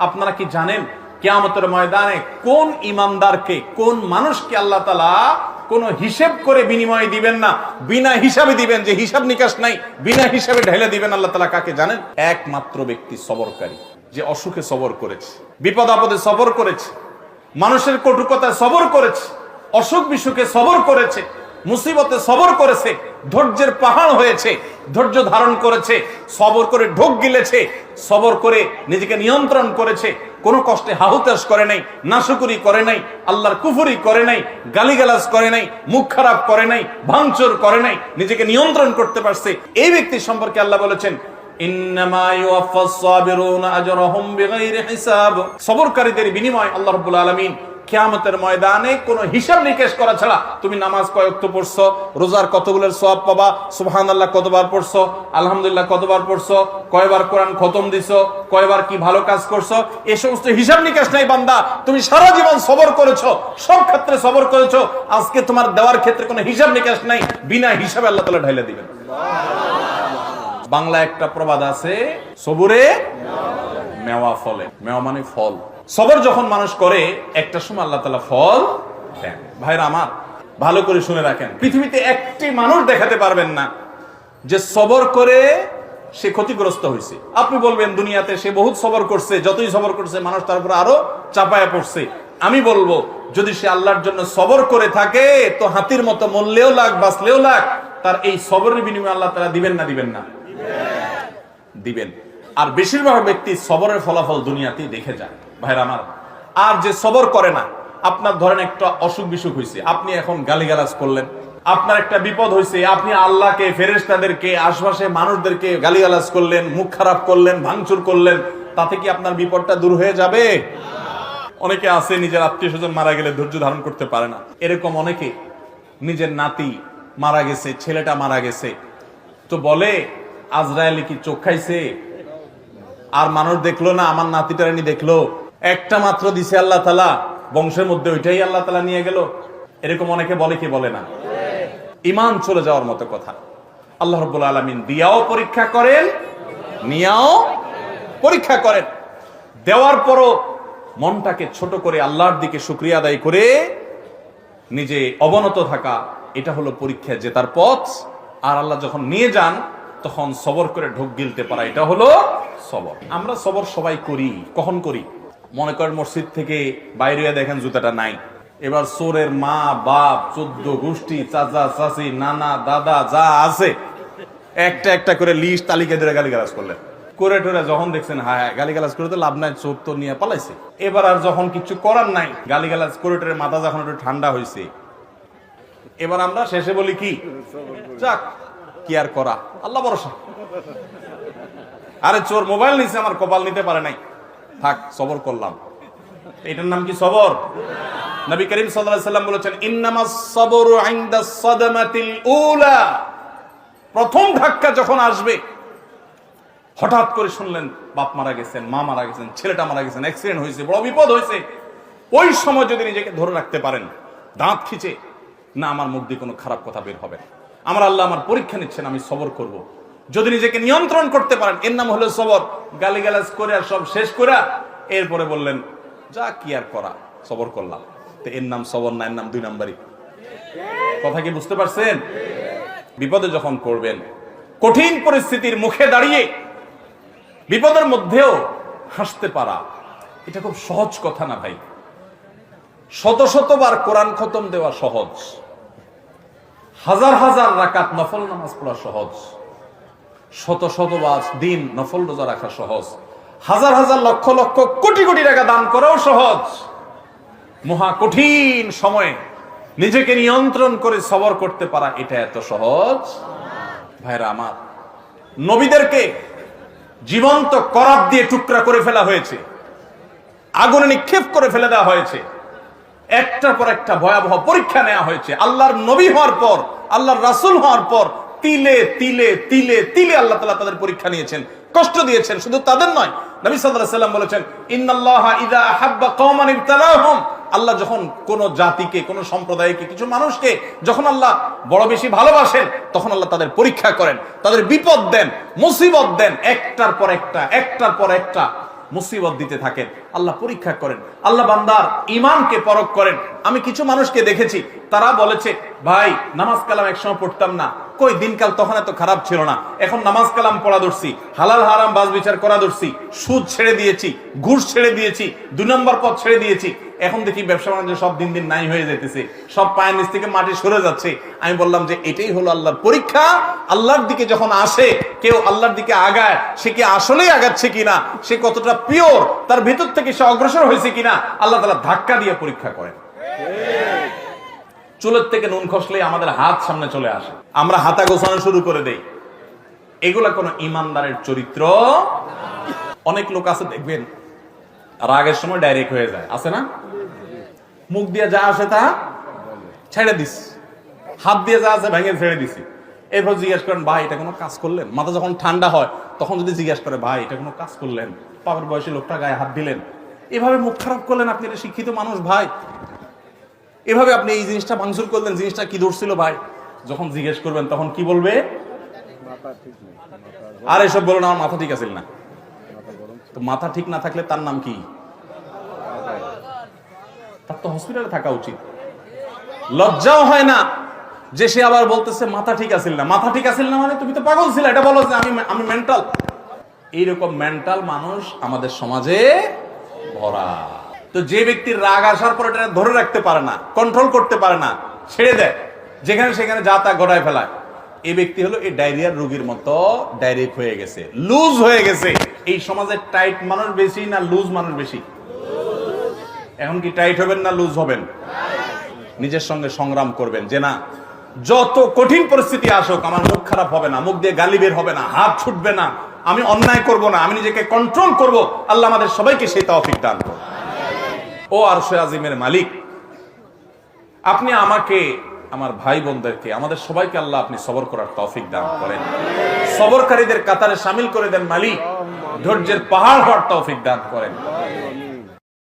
আপনারা কি জানেন কিয়ামতের ময়দানে কোন ইমানদারকে, কোন মানুষকে আল্লাহ তাআলা কোন হিসাব করে বিনিময় দিবেন না, বিনা হিসাবে দিবেন, যে হিসাব নিকাশ নাই, বিনা হিসাবে ঢেলে দিবেন আল্লাহ তাআলা কাকে জানেন? একমাত্র ব্যক্তি সবরকারী, যে অসুখে সবর করেছে, বিপদ আপদে সবর করেছে, মানুষের কটুকতায় সবর করেছে, অসুখ বিসুখে সবর করেছে, মুসিবতে সবর করেছে, ধৈর্যের পাহাড় হয়েছে, ধৈর্য ধারণ করেছে, সবর করে ঢোক গিলেছে, সবর করে নিজেকে নিয়ন্ত্রণ করেছে, কোনো কষ্টে হাহুতাশ করে নাই, নাশুকুরি করে নাই, আল্লাহর কুফরি করে নাই, গালিগালাজ করে নাই, মুখ খারাপ করে নাই, ভাঙচুর করে নাই, নিজেকে নিয়ন্ত্রণ করতে পারছে, এই ব্যক্তি সম্পর্কে আল্লাহ বলেছেন ইন্নামা ইউওয়াফাস সাবিরুনা আজরাহুম বিগাইরি হিসাব। সবরকারীদের বিনিময় আল্লাহ রাব্বুল আলামিন কিয়ামতের ময়দানে কোনো হিসাব নিকেশ করা ছাড়া, তুমি নামাজ কয় ওয়াক্ত পড়ছো, রোজার কতগুলোর সওয়াব পাবা, সুবহানাল্লাহ কতবার পড়ছো, আলহামদুলিল্লাহ কতবার পড়ছো, কয়বার কোরআন খতম দিছো, কয়বার কি ভালো কাজ করছো, এই সমস্ত হিসাব নিকেশ নাই বান্দা। তুমি সারা জীবন সবর করেছো, সব ক্ষেত্রে সবর করেছো, আজকে তোমার দেওয়ার ক্ষেত্রে কোনো হিসাব নিকেশ নাই, বিনা হিসাবে আল্লাহ তাআলা ঢাইলা দিবেন। বাংলা একটা প্রবাদ আছে, সবরে মেওয়া ফলে। মেওয়া মানে ফল। সবর যখন মানুষ করে একটা সময় আল্লাহ তাআলা ফল দেন। ভাইরা আমার, ভালো করে শুনে রাখেন, পৃথিবীতে একটি মানুষ দেখাতে পারবেন না যে সবর করে সে ক্ষতিগ্রস্ত হয়েছে। আপনি বলবেন দুনিয়াতে সে বহুত সবর করছে, যতই সবর করছে মানুষ তার উপর আরো চাপায়া পড়ছে। আমি বলবো যদি সে আল্লাহর জন্য সবর করে থাকে তো হাতির মতো মরলেও লাগ বাঁচলেও লাগ, তার এই সবরের বিনিময়ে আল্লাহ তাআলা দিবেন না দিবেন না? দিবেন। আর বেশিরভাগ ব্যক্তি সবরের ফলাফল দুনিয়াতেই দেখে যায়। ভাইরা আমার, আর যে সবর করে না, আপনার ধরেন একটা অসুখ বিসুখ হয়েছে, আপনি এখন গালিগালাজ করলেন, আপনার একটা বিপদ হয়েছে, আপনি আল্লাহকে, ফেরেশতাদেরকে, আশপাশে মানুষদেরকে গালিগালাজ করলেন, মুখ খারাপ করলেন, ভাঙচুর করলেন, তাতে কি আপনার বিপদটা দূর হয়ে যাবে? অনেকে আছে নিজের আত্মীয় স্বজন মারা গেলে ধৈর্য ধারণ করতে পারে না। এরকম অনেকে নিজের নাতি মারা গেছে, ছেলেটা মারা গেছে, তো বলে আজরায়েল কি চোখ খাইছে? আর মানুষ দেখলো না, আমার নাতিটারানি দেখলো, একটা মাত্র দিছে আল্লাহ তাআলা, বংশের মধ্যে ওইটাই আল্লাহ তাআলা নিয়ে গেল। এরকম অনেকে বলে কি বলে না? ঈমান চলে যাওয়ার মতো কথা। আল্লাহ রাব্বুল আলামিন দিয়াও পরীক্ষা করেন, নিয়াও পরীক্ষা করেন। দেওয়ার পরও মনটাকে ছোট করে আল্লাহর দিকে শুকরিয়া আদায় করে নিজে অবনত থাকা, এটা হলো পরীক্ষা জেতার পথ। আর আল্লাহ যখন নিয়ে যান তখন সবর করে ঢোক গিলতে পারা, এটা হলো সবর। আমরা সবর সবাই করি। কখন করি? মনে করেন মসজিদ থেকে বাইরে দেখেন জুতাটা নাই, এবার চোরের মা বাপ 14 গোষ্ঠী, চাচা চাচি, নানা দাদা যা আছে একটা একটা করে লিস্ট তালিকা ধরে গালিগালাজ করলেন। করে টোরে যখন দেখছেন হ্যাঁ গালিগালাজ করে তো লাভ নাই, চোর তো নিয়ে পালাইছে, এবার আর যখন কিছু করার নাই, গালিগালাজ করে টোরে মাথা যখন একটু ঠান্ডা হয়েছে, এবার আমরা শেষে বলি কি, যাক কি আর করা, আল্লাহ ভরসা। আরে চোর মোবাইল নিছে, আমার কপাল নিতে পারে নাই, থাক সবর করলাম। এটার নাম কি সবর? নবী করিম সাল্লাল্লাহু আলাইহি ওয়াসাল্লাম বলেছেন ইন্নামাস সাবরু ইনদাস সাদমাতিল উলা। প্রথম ধাক্কা যখন আসবে, হঠাৎ করে শুনলেন বাপ মারা গেছেন, মা মারা গেছেন, ছেলেটা মারা গেছেন, অ্যাক্সিডেন্ট হয়েছে, বড় বিপদ হয়েছে, ওই সময় যদি নিজেকে ধরে রাখতে পারেন, দাঁত খিচে না আমার মুখ দিয়ে কোনো খারাপ কথা বের হবে না, আমার আল্লাহ আমার পরীক্ষা নিচ্ছেন, আমি সবর করব, যদি নিজেকে নিয়ন্ত্রণ করতে পারেন, এর নাম হলো সবর। গালিগালাজ করে আর সব শেষ করে এরপরে বললেন যা কি আর করা, সবর করলাম, তো এর নাম সবর না, এর নাম 2 নাম্বারই। কথা কি বুঝতে পারছেন? বিপদে যখন পড়বেন, কঠিন পরিস্থিতির মুখে দাঁড়িয়ে বিপদের মধ্যেও হাসতে পারা, এটা খুব সহজ কথা না ভাই। শত শতবার কোরআন খতম দেওয়া সহজ, হাজার হাজার রাকাত নফল নামাজ পড়া সহজ, শত শতবার দিন নফল রোজা রাখা সহজ, হাজার হাজার লক্ষ লক্ষ কোটি কোটি টাকা দান করাও সহজ। মহা কঠিন সময়ে নিজেকে নিয়ন্ত্রণ করে সবর করতে পারা, এটা এত সহজ? ভাইরা আমার, নবীদেরকে জীবন্ত করাত দিয়ে টুকরা করে ফেলা হয়েছে, আগুনে নিক্ষেপ করে ফেলে দেওয়া হয়েছে, একটার পর একটা ভয়াবহ পরীক্ষা নেওয়া হয়েছে। আল্লাহর নবী হওয়ার পর, আল্লাহর রাসূল হওয়ার পর তিলে তিলে তিলে তিলে আল্লাহ তাআলা তাদের পরীক্ষা নিয়েছেন, কষ্ট দিয়েছেন। শুধু তাদের নয়, নবী সাল্লাল্লাহু আলাইহি ওয়াসাল্লাম বলেছেন ইন্নাল্লাহা ইযা আহাব্বা কওমান ইবতালাহুম। আল্লাহ যখন কোন জাতিকে, কোন সম্প্রদায়কে, কিছু মানুষকে যখন আল্লাহ বড় বেশি ভালোবাসেন, তখন আল্লাহ তাদের পরীক্ষা করেন, তাদের বিপদ দেন, মুসিবত দেন, একটার পর একটা, একটার পর একটা। মুসিবত দিতে থাকেন, আল্লাহ পরীক্ষা করেন, আল্লাহ বান্দার ঈমানকে পরখ করেন। আমি কিছু মানুষকে দেখেছি, তারা বলেছে ভাই নামাজ কালাম একসময় পড়তাম না, কই দিনকাল তখন এত খারাপ ছিল না, এখন নামাজ কালাম পড়া ধরছি, হালাল হারাম বাজ বিচার করা ধরছি, সুদ ছেড়ে দিয়েছি, ঘুষ ছেড়ে দিয়েছি, 2 নম্বর পথ ছেড়ে দিয়েছি, এখন দেখি ব্যবসা বাণিজ্য সব দিন দিন নাই হয়ে যেতেছে, সব পায়ের নিচ থেকে মাটি সরে যাচ্ছে। আমি বললাম যে এটাই হলো আল্লাহর পরীক্ষা। আল্লাহর দিকে যখন আসে কেউ, আল্লাহর দিকে আগায়, সে কি আসলেই আগাচ্ছে কিনা, সে কতটা পিওর, তার ভিতর থেকে সে অগ্রসর হয়েছে কিনা, আল্লাহ তাআলা ধাক্কা দিয়ে পরীক্ষা করেন। চুলের থেকে নুন খসলে আমাদের হাত সামনে চলে আসে, আমরা হাতা গোছানো শুরু করে দেই। এগুলা কোন ইমানদারের চরিত্র। অনেক লোক আছে দেখবেন রাগের সময় ডাইরেক্ট হয়ে যায়, আছে না? মুখ দিয়ে যা আসে তা ছেড়ে দিস, হাত দিয়ে যা আছে ভেঙে ছেড়ে দিছি। এরপর জিজ্ঞেস করেন ভাই এটা কোনো কাজ করলেন? মাথা যখন ঠান্ডা হয় তখন যদি জিজ্ঞেস করে ভাই এটা কোনো কাজ করলেন, পাপের বয়সী লোকটা গায়ে হাত দিলেন, এভাবে মুখ খারাপ করলেন, আপনি এটা শিক্ষিত মানুষ ভাই, এভাবে আপনি এই জিনিসটা ভাঙচুর করলেন, জিনিসটা কি ধরছিল ভাই? যখন জিজ্ঞেস করবেন তখন কি বলবে? আর এসব বলো না, আমার মাথা ঠিক আছে না। তো মাথা ঠিক না থাকলে তার নাম কি? তার তো হসপিটালে থাকা উচিত। লজ্জাও হয় না যে সে আবার বলতেছে মাথা ঠিক আছিল না। মাথা ঠিক আছিল না মানে তুমি তো পাগল ছিল, এটা বলো যে আমি মেন্টাল। এইরকম মেন্টাল মানুষ আমাদের সমাজে ভরা। তো যে ব্যক্তির রাগ আসার পর এটা ধরে রাখতে পারে না, কন্ট্রোল করতে পারে না, ছেড়ে দেয়, যেখানে সেখানে যা তা গড়ায় ফেলায়, এই ব্যক্তি হলো এই ডায়রিয়ার রোগীর মতো ডাইরেক্ট হয়ে গেছে, লুজ হয়ে গেছে। এই সমাজে টাইট মানুষ বেশি না লুজ মানুষ বেশি? এখন কি টাইট হবেন না লুজ হবেন? নিজের সঙ্গে সংগ্রাম করবেন যে না, যত কঠিন পরিস্থিতি আসুক আমার মুখ খারাপ হবে না, মুখ দিয়ে গালি বের হবে না, হাত ছুটবে না, আমি অন্যায় করব না, আমি নিজেকে কন্ট্রোল করব। আল্লাহ আমাদের সবাইকে সেই তৌফিক দান করুন। ও আরশে আজিমের মালিক, আপনি আমাকে, আমার ভাই বোনদেরকে, আমাদের সবাইকে আল্লাহ আপনি সবর করার তৌফিক দান করেন, সবরকারীদের কাতারে শামিল করে দেন মালিক, ধৈর্যের পাহাড় হওয়ার তৌফিক দান করেন।